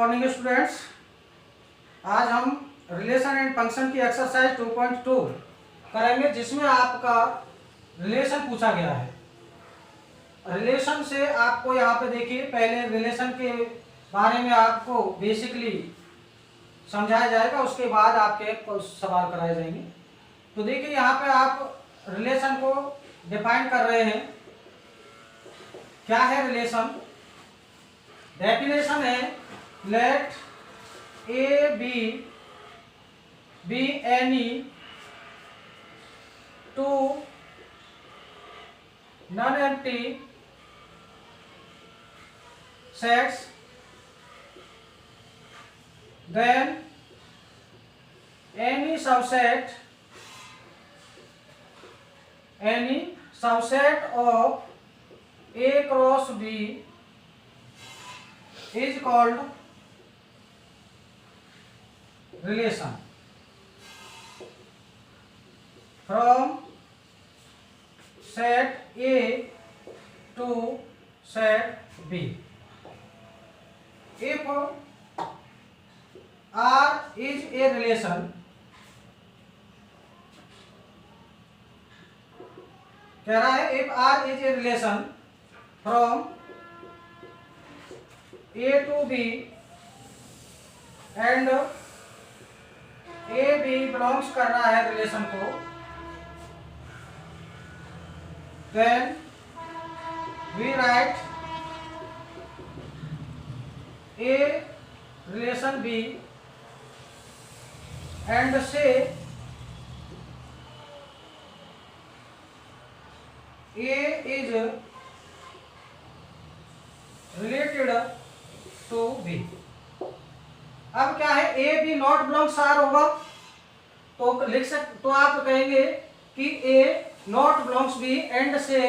Morning students. आज हम relation and function की एक्सरसाइज 2.2 करेंगे, जिसमें आपका रिलेशन पूछा गया है। रिलेशन से आपको यहाँ पे देखिए, पहले रिलेशन के बारे में आपको बेसिकली समझाया जाएगा, उसके बाद आपके कुछ सवाल कराए जाएंगे। तो देखिए यहाँ पे आप रिलेशन को डिफाइन कर रहे हैं। क्या है रिलेशन? डेफिनेशन है, let A B any two non empty sets then any subset of A cross B is called relation. From set A to set B, if R is a relation, कह रहा है if R is a relation from A to B and A B belongs कर रहा है relation को, then we write A relation B and say A is related to B। अब क्या है, A B not belongs R होगा, तो लिख सकते, तो आप कहेंगे कि A not belongs B and से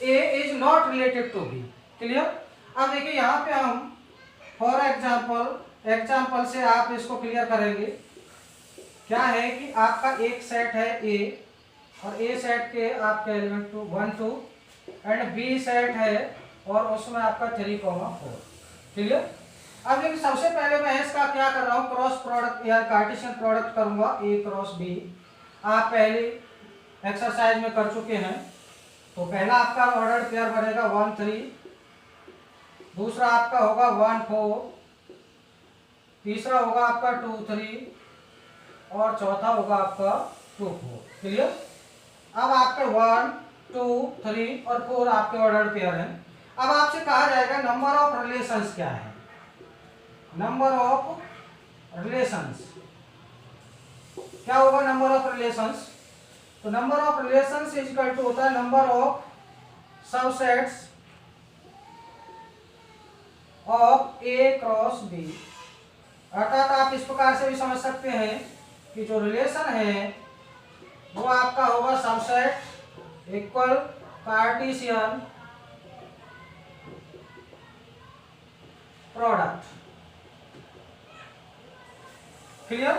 A is not related to B। Clear? अब देखिए यहाँ पे हम फॉर एग्जाम्पल से आप इसको क्लियर करेंगे। क्या है कि आपका एक सेट है A और A सेट के आपके एलिमेंट 1 2 एंड B सेट है और उसमें आपका 3, 4। क्लियर? अब देखिए सबसे पहले मैं इसका क्या कर रहा हूँ, क्रॉस प्रोडक्ट या कार्टेशियन प्रोडक्ट करूंगा A क्रॉस B। आप पहले एक्सरसाइज में कर चुके हैं। तो पहला आपका ऑर्डर पेयर बनेगा 1 3, दूसरा आपका होगा 1 4, तीसरा होगा आपका 2 3 और चौथा होगा आपका 2 4। क्लियर? अब आपके 1 2 3 और 4 आपके ऑर्डर पेयर हैं। अब आपसे कहा जाएगा नंबर ऑफ रिलेशंस क्या है। नंबर ऑफ रिलेशंस क्या होगा? नंबर ऑफ रिलेशंस, तो number of relations is equal to होता है number of subsets of A cross B। अर्थात आप इस प्रकार से भी समझ सकते हैं कि जो रिलेशन है वो आपका होगा subset equal Cartesian product. Clear?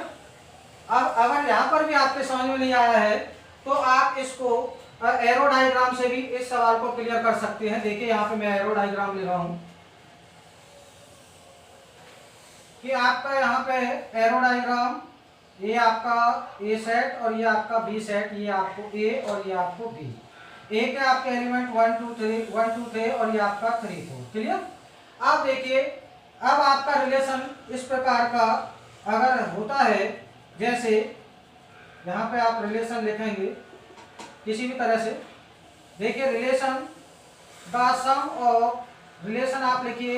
अब अगर यहां पर भी आपके समझ में नहीं आया है तो आप इसको एरो डायग्राम से भी इस सवाल को क्लियर कर सकते हैं। देखिए यहाँ पे मैं एरो डायग्राम ले रहा हूं कि आपका यहाँ पे एरो डायग्राम, ये आपका A सेट और ये आपका B सेट, ये आपको A और ये आपको B। A के आपके एलिमेंट 1 2 3 और ये आपका 3 4। क्लियर? अब देखिए, अब आपका रिलेशन इस प्रकार का अगर होता है, जैसे यहाँ पे आप रिलेशन लिखेंगे किसी भी तरह से। देखिए relation the sum of, relation आप लिखिए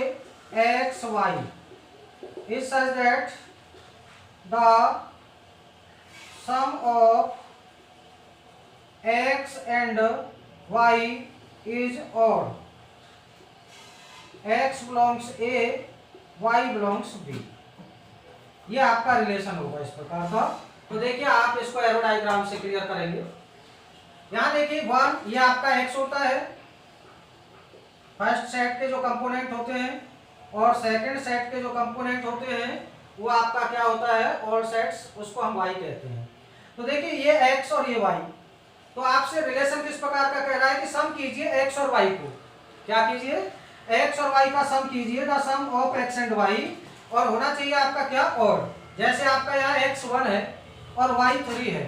x y is such that the sum of x and y is odd, x belongs A, y belongs B। ये आपका रिलेशन होगा इस प्रकार का। तो देखिए आप इसको एरो डायग्राम से क्लियर करेंगे। यहाँ देखिए 1 ये आपका x होता है, फर्स्ट सेट के जो कंपोनेंट होते हैं, और सेकंड सेट के जो कंपोनेंट होते हैं वो आपका क्या होता है, ऑल सेट्स, उसको हम y कहते हैं। तो देखिए ये x और ये y, तो आपसे रिलेशन किस प्रकार का कह रहा है कि सम कीजिए x और y को। क्या कीजिए? x और y का सम कीजिए, the sum of x and y, और होना चाहिए आपका क्या ऑड। जैसे आपका यहाँ x1 है और y3 है,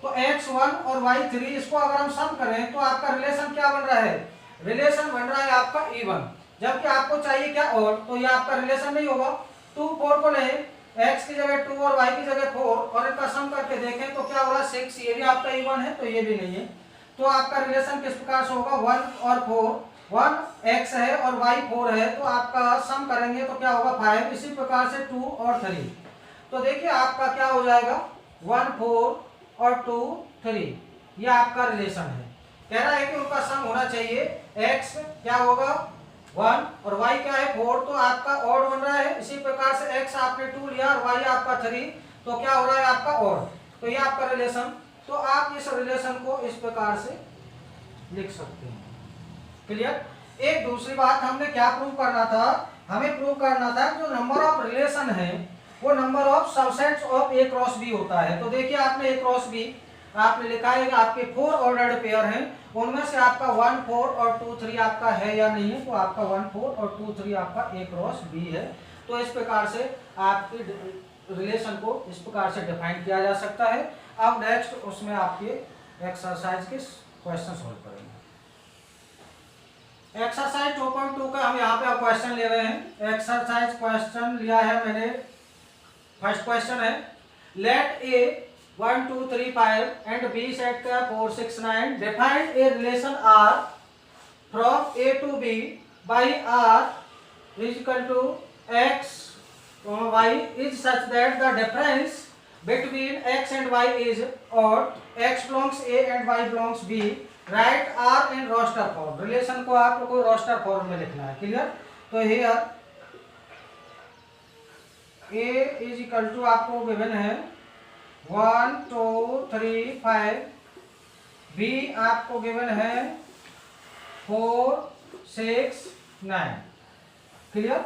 तो x1 और y3 इसको अगर हम सम करें तो आपका रिलेशन क्या बन रहा है, रिलेशन बन रहा है आपका इवन। जबकि आपको चाहिए क्या ऑड, तो ये आपका रिलेशन नहीं होगा। 2 4 को लें, x की जगह 2 और y की जगह 4 और इनका सम करके देखें तो क्या हो रहा है 6, ये भी आपका इवन है तो ये भी नहीं है। तो आपका रिलेशन किस प्रकार से होगा, 1 और 4, 1 x है और y 4 है, तो आपका सम करेंगे तो क्या होगा 5। इसी प्रकार से 2 और 3, तो देखिए आपका क्या हो जाएगा 1 4 और 2 3, ये आपका रिलेशन है। कह रहा है कि उनका सम होना चाहिए, x क्या होगा 1 और y क्या है 4, तो आपका ऑड बन रहा है। इसी प्रकार से x आपने 2 लिया और y आपका 3, तो क्या हो रहा है आपका ऑड, तो ये आपका रिलेशन। तो आप इस रिलेशन को इस प्रकार से लिख सकते हैं। क्लियर। एक दूसरी बात हमने क्या प्रूव करना था, हमें प्रूव करना था जो नंबर ऑफ रिलेशन है वो number of subsets of A cross B होता है। तो देखिए आपने ए क्रॉस बी आपने लिखा है कि आपके 4 ऑर्डर्ड पेयर हैं, उनमें से आपका 1 4 और 2 3 आपका है या नहीं है, तो आपका 1 4 और 2 3 आपका ए क्रॉस बी है। तो इस प्रकार से आपकी रिलेशन को इस प्रकार से डिफाइन किया जा सकता है। अब नेक्स्ट उसमें आपके एक्सरसाइज के क्वेश्चन सॉल्व करेंगे। एक्सरसाइज 2.2 का हम यहाँ पे क्वेश्चन ले रहे हैं। एक्सरसाइज क्वेश्चन लिया है मैंने, फर्स्ट क्वेश्चन है, let A 1 2 3 5 and B set का 4 6 9 define a relation R from A to B by R is equal to x y is such that the difference between x and y is odd, x belongs a and y belongs b, write r in roster form। Relation को आप लोगों को roster form में लिखना है। Clear. तो here a is equal to आपको given है 1 2 3 5, b आपको गिवन है 4 6 9। क्लियर।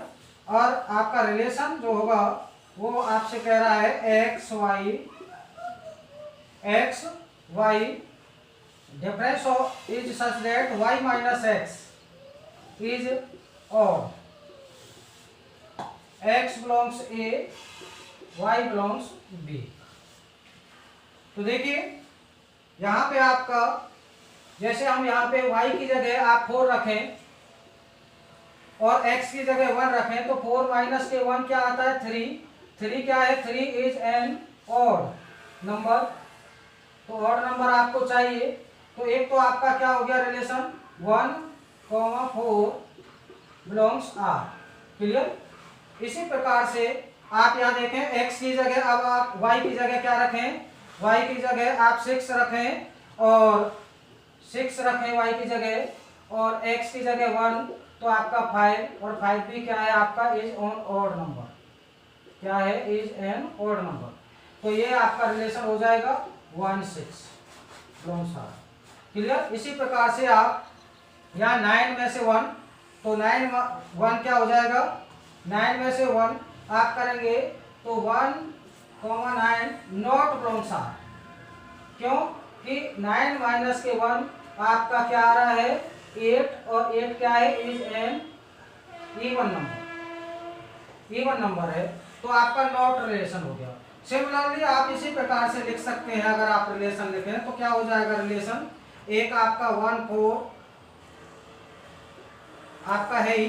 और आपका रिलेशन जो होगा वो आपसे कह रहा है x y difference of is such that y minus x is odd, x belongs a y belongs b। तो देखिए यहां पे आपका जैसे हम यहां पे y की जगह आप 4 रखें और x की जगह 1 रखें, तो 4 माइनस के 1 क्या आता है 3। 3 क्या है, 3 इज एन ऑड नंबर, तो ऑड नंबर आपको चाहिए। तो एक तो आपका क्या हो गया रिलेशन 1 4 बिलोंग्स आर। क्लियर। इसी प्रकार से आप यहाँ देखें x की जगह अब आप y की जगह क्या रखें, y की जगह आप 6 रखें और 6 रखें y की जगह और x की जगह 1, तो आपका 5 और 5 भी क्या है आपका इज ऑन ऑड नंबर, क्या है इज एन ऑड नंबर। तो ये आपका रिलेशन हो जाएगा 1 6 बिलोंग्स आर। क्लियर। इसी प्रकार से आप यहाँ 9 में से 1, तो 9 1 क्या हो जाएगा 9 में से 1 आप करेंगे तो 1 9 नॉट बिलोंग्स आर, क्यों कि 9 माइनस के 1 आपका क्या आ रहा है 8 और 8 क्या है इज एन इवन नंबर है, तो आपका नॉट रिलेशन हो गया। सिमिलरली आप इसी प्रकार से लिख सकते हैं, अगर आप रिलेशन लिखें तो क्या हो जाएगा रिलेशन, एक आपका 1 4 आपका है ही,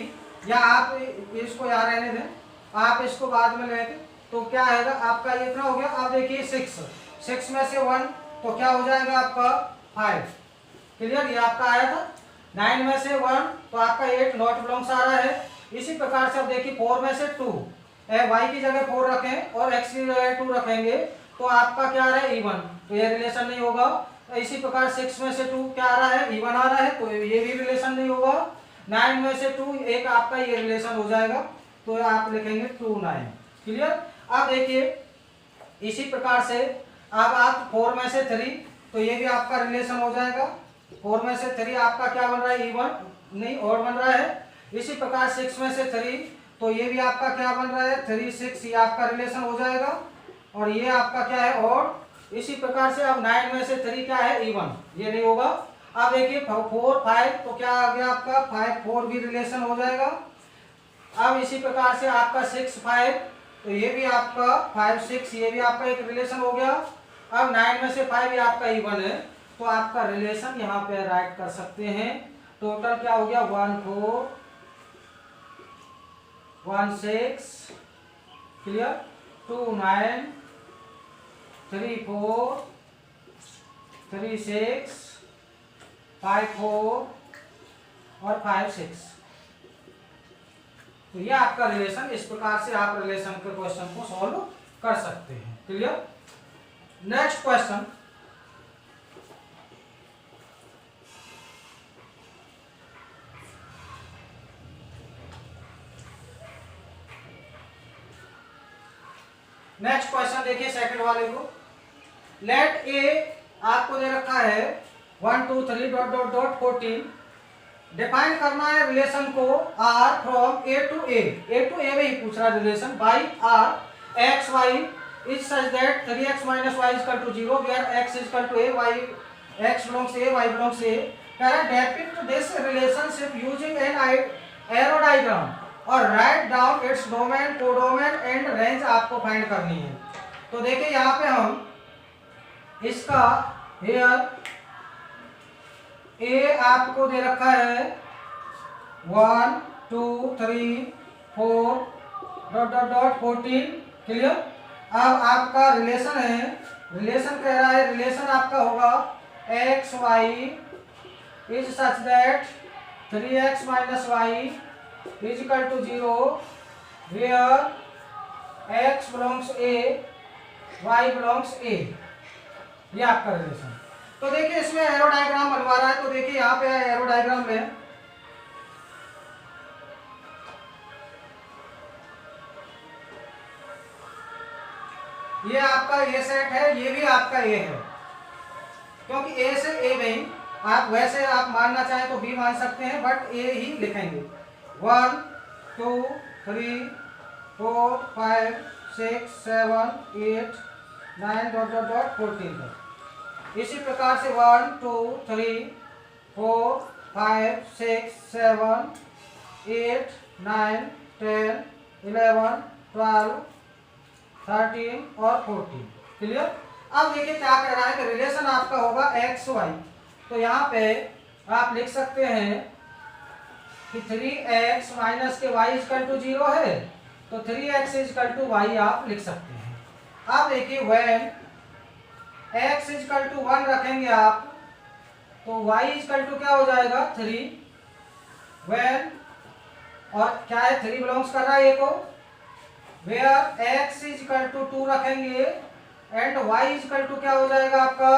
या आप इसको यहाँ रहने दें, आप इसको बाद में लेंगे तो क्या आएगा आपका इतना हो गया। आप देखिए 6 में से 1 तो क्या हो जाएगा आपका 5। क्लियर। ये आपका आया था 9 में से 1 तो आपका 8 नॉट बिलोंग्स आ रहा है। इसी प्रकार से आप देखिए 4 में से 2 y की जगह 4 रखें और x की जगह 2 रखेंगे तो आपका क्या आ रहा है इवन, तो ये रिलेशन नहीं होगा। इसी प्रकार 6 में से 2 क्या आ रहा है इवन आ रहा है, तो ये भी रिलेशन नहीं होगा। 9 में से 2 एक आपका ये रिलेशन हो जाएगा, तो आप लिखेंगे 2 9। क्लियर। अब देखिए इसी प्रकार से अब आप 4 में से 3 तो ये भी आपका रिलेशन हो जाएगा। 4 में से 3 आपका क्या बन रहा है इवन नहीं ऑड बन रहा है। इसी प्रकार 6 में से 3 तो ये भी आपका क्या बन रहा है 3 6, ये आपका रिलेशन हो जाएगा और ये आपका क्या है ऑड। इसी प्रकार से अब 9 में से 3 क्या है इवन, ये नहीं होगा। अब देखिए 4 5 तो क्या आ गया आपका 5 4 भी रिलेशन हो जाएगा। अब इसी प्रकार से आपका 6 5, तो ये भी आपका 5 6, ये भी आपका एक रिलेशन हो गया। अब 9 में से 5 ये आपका इवन है, तो आपका रिलेशन यहाँ पे राइट कर सकते हैं। टोटल क्या हो गया 1 4 1 6, क्लियर, 2 9 3 4 3 6 5 4 और 5 6। तो ये आपका रिलेशन, इस प्रकार से आप रिलेशन के क्वेश्चन को सॉल्व कर सकते हैं। Clear. Next question, next question देखिए सेकंड वाले को। लेट ए आपको दे रखा है 1 2 3 डॉट डॉट डॉट 14। डिफाइन करना है रिलेशन को R from A to A में ही पूछ रहा है relation by R x y is such that 3x minus y equal to 0 where x equal to a, y x belongs a, y belongs a। कह रहा है depict this relationship using an arrow diagram और write down its domain, codomain and range आपको find करनी है। तो देखिए यहाँ पे हम इसका हेयर ए आपको दे रखा है 1 2 3 4 डॉट डॉट डॉट 14, क्लियर। अब आपका रिलेशन है, रिलेशन कह रहा है रिलेशन आपका होगा x y is such that 3x minus y is equal to 0 where x belongs a, y belongs a। ये आपका रिलेशन। तो देखिए इसमें एरो डायग्राम बनवा रहा है, तो देखिए यहाँ पे एरो डायग्राम में ये आपका ए सेट है, ये भी आपका ए है, क्योंकि ए से ए नहीं, आप वैसे आप मानना चाहें तो बी मान सकते हैं, बट ए ही लिखेंगे। 1 2 3 4 5 6 7 8 9 डॉट डॉट डॉट 14 तक। इसी प्रकार से 1 2 3 4 5 6 7 8 9 10 11 12 13 और 14, क्लियर। अब देखिए क्या कह रहा है कि रिलेशन आपका होगा एक्स वाई। तो यहाँ पे आप लिख सकते हैं कि 3x माइनस के y इक्वल टू 0 है, तो 3x इक्वल टू y आप लिख सकते हैं। अब देखिए व्हेन x इक्वल टू 1 रखेंगे आप, तो y इक्वल टू क्या हो जाएगा 3। व्हेन और क्या है 3 बिलोंग्स कर रहा है a को, वेयर x इक्वल टू 2 रखेंगे एंड y इक्वल टू क्या हो जाएगा आपका,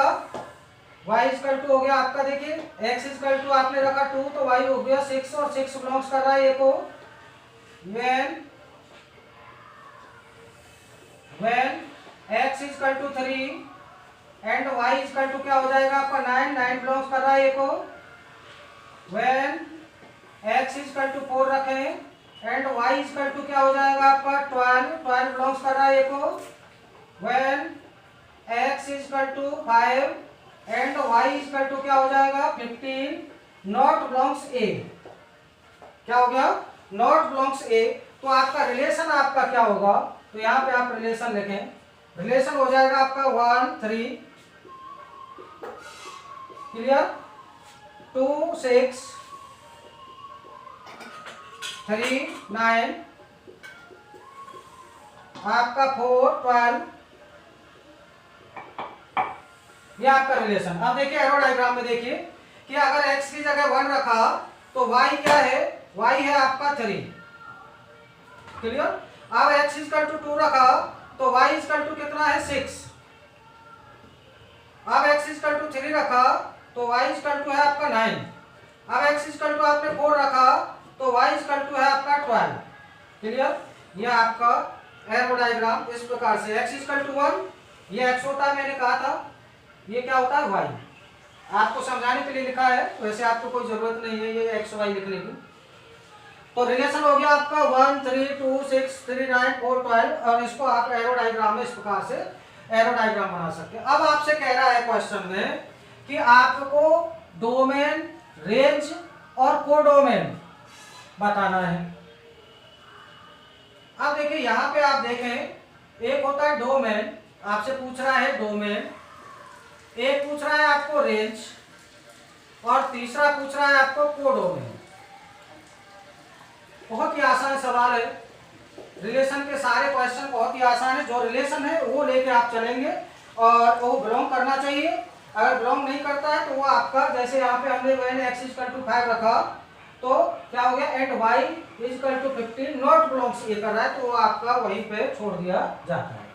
y इक्वल टू हो गया आपका, देखिए x इक्वल टू आपने रखा 2, तो y हो गया 6 और 6 बिलोंग्स कर रहा है a को। When x equal to 3 and y equal to क्या हो जाएगा आपका 9, 9 बिलोंग्स कर रहा है a को। व्हेन x इक्वल टू 4 रखें एंड y इक्वल टू क्या हो जाएगा आपका 12, 12 बिलोंग्स कर रहा है a को। When x equal to 5 and y equal to क्या हो जाएगा 15, नॉट बिलोंग्स a। क्या हो गया, नॉट बिलोंग्स a। तो आपका रिलेशन आपका क्या होगा, तो यहाँ पे आप रिलेशन लिखें, रिलेशन हो जाएगा आपका 1 3, क्लियर, 2 6 3 9, आपका 4 12, ये आपका रिलेशन। अब देखिए एरो डायग्राम में देखिए कि अगर x की जगह 1 रखा तो y क्या है, y है आपका 3, क्लियर। अब x इक्वल टू 2 रखा तो y इक्वल टू कितना है 6। अब x इक्वल टू 3 रखा तो y इक्वल टू है आपका 9। अब x इक्वल टू आपने 4 रखा तो y इक्वल टू है आपका 12, क्लियर। ये आपका एरो डायग्राम इस प्रकार से x इक्वल टू 1 ये x होता है, मैंने कहा था, ये क्या होता है y। आपको समझाने के लिए लिखा है, वैसे आपको कोई जरूरत नहीं है ये x y लिखने की। तो रिलेशन हो गया आपका 1 3 2 6 3 9 4 12, और इसको आप एरो डायग्राम में इस प्रकार से एरो डायग्राम बना सकते हैं। अब आपसे कह रहा है क्वेश्चन में कि आपको डोमेन, रेंज और कोडोमेन बताना है। देखिए यहाँ पे आप देखें, एक होता है डोमेन, आपसे पूछ रहा है डोमेन, एक पूछ रहा है आपको रेंज, और तीसरा पूछ रहा है आपको कोडोमेन। बहुत ही आसान सवाल है, रिलेशन के सारे क्वेश्चन बहुत ही आसान है, जो रिलेशन है वो लेके आप चलेंगे और वो बिलोंग करना चाहिए। अगर बिलोंग नहीं करता है तो वो आपका, जैसे यहाँ पे हमने when x = 5 रखा तो क्या हो गया, एट y = 15 नॉट बिलोंग्स ये कर रहा है, तो वो आपका वहीं पे छोड़ दिया जाता है।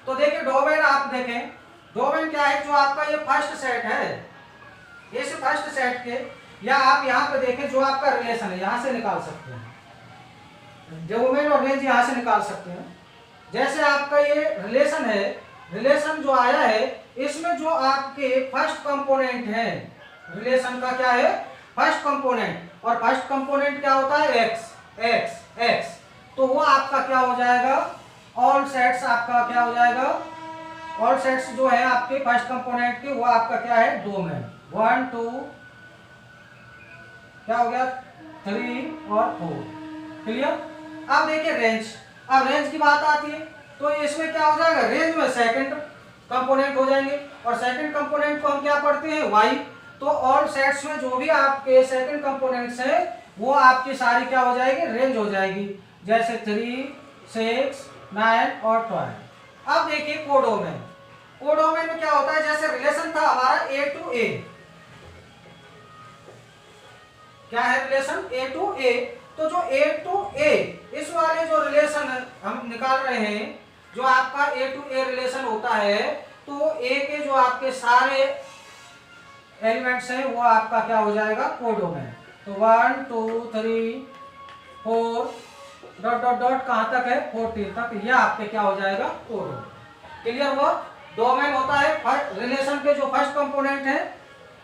तो देखिए डोमेन, आप देखें डोमेन क्या है, जो आपका ये फर्स्ट सेट है, इस फर्स्ट सेट के, या आप यहाँ पे देखें जो आपका रिलेशन है यहाँ से निकाल सकते हैं, डोमेन और रेंज यहाँ से निकाल सकते हैं। जैसे आपका ये रिलेशन है, रिलेशन जो आया है इसमें जो आपके फर्स्ट कंपोनेंट है, रिलेशन का क्या है, फर्स्ट कंपोनेंट, और फर्स्ट कंपोनेंट क्या होता है, x, तो वो आपका क्या हो जाएगा, ऑल सेट्स आपका क्या हो जाएगा, ऑल सेट्स जो है आपके फर्स्ट कंपोनेंट के, वो आपका क्या है, डोमेन। 1 2 क्या हो गया, 3 और 4, क्लियर। अब देखिए रेंज, अब रेंज की बात आती है तो इसमें क्या हो जाएगा, रेंज में सेकंड कंपोनेंट हो जाएंगे, और सेकंड कंपोनेंट को हम क्या पढ़ते हैं, y, तो ऑल सेट्स में जो भी आपके सेकंड कंपोनेंट्स हैं वो आपकी सारी क्या हो जाएगी, रेंज हो जाएगी, जैसे 3 6 9 और 12। अब देखिए कोडोमेन, कोडोमेन में क्या होता है, जैसे रिलेशन था हमारा a to a, क्या है रिलेशन, a to a, तो जो a to a इस वाले जो रिलेशन हम निकाल रहे हैं, जो आपका a to a रिलेशन होता है, तो a के जो आपके सारे एलिमेंट्स हैं वो आपका क्या हो जाएगा, कोडोमेन। तो 1 2 3 4 डॉट डॉट डॉट कहां तक है, 14 तक, यह आपके क्या हो जाएगा, कोडोमेन। क्लियर हुआ। डोमेन होता है रिलेशन के जो फर्स्ट कंपोनेंट है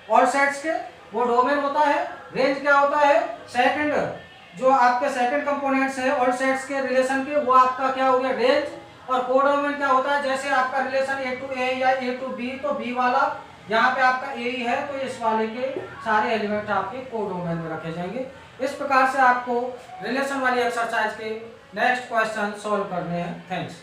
ऑल सेट्स के, वो डोमेन होता है। रेंज क्या होता है, सेकंड, जो आपके सेकंड कंपोनेंट्स है ऑल सेट्स के रिलेशन के, वो आपका क्या हो गया, रेंज। और कोडोमेन क्या होता है, जैसे आपका रिलेशन a to a या a to b, तो b वाला यहाँ पे आपका a ही है, तो इस वाले के सारे एलिमेंट आपके कोडोमेन में रखे जाएंगे। इस प्रकार से आपको रिलेशन वाली एक्सरसाइज के नेक्स्ट क्वेश्चन सॉल्व करने हैं। थैंक्स।